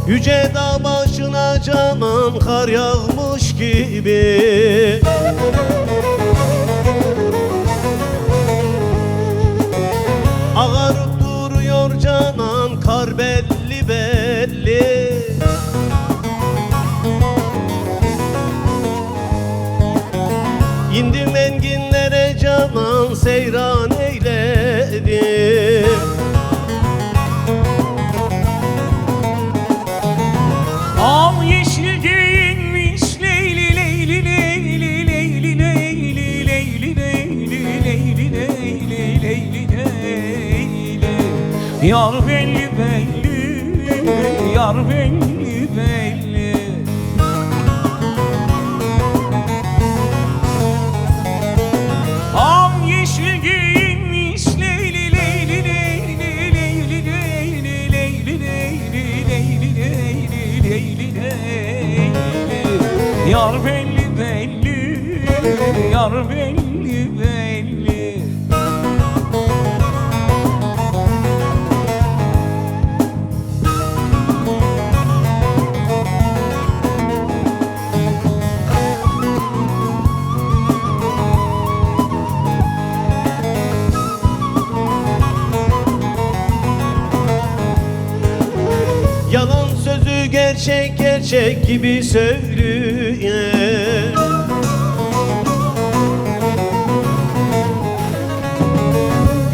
Yüce dağ başına canan kar yağmış gibi. Ağarıp duruyor canan kar belli belli. İndim enginlere canan seyran eyledim. Al yeşil giyinmiş Leyli Leyli Leyli Leyli Leyli Leyli Leyli Leyli Leyli Leyli Leyli. Yar belli belli, yar belli belli. Al yeşil giyinmiş Leyli Leyli Leyli Leyli Leyli Leyli Leyli Leyli Leyli Leyli Leyli. Yar belli belli, yar belli belli. Yalan sözü gerçek gerçek gibi söylüyor.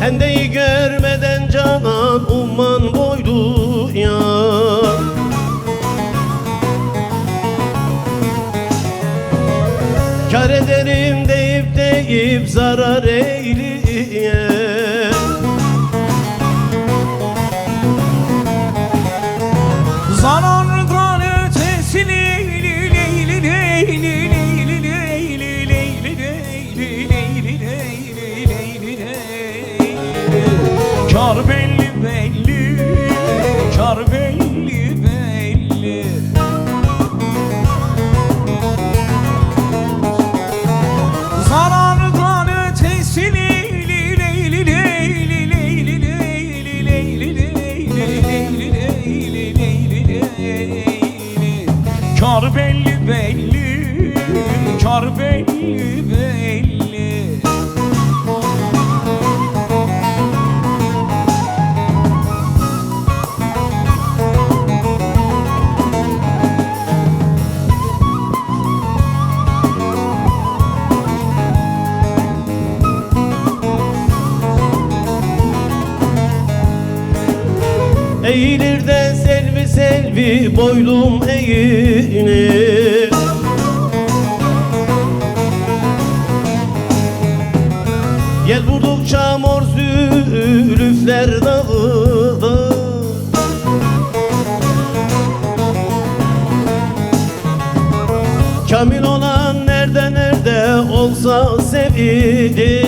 Hendeyi görmeden canan umman boylu ya. Kâr ederim deyip zarar eyleye. Zarardan ötesi Leyli Leyli Leyli Leyli Leyli Leyli Leyli Leyli Leyli Leyli Leyli. Kâr belli belli, kâr belli belli. Zarardan ötesi Leyli Leyli Leyli Leyli Leyli Leyli Leyli Leyli Leyli. Kâr belli belli, kâr belli belli. Eğilir de selvi selvi boylum eğilir. Yel vurdukça mor zülüfler dağılır. Kamil olan nerede nerede olsa sevilir.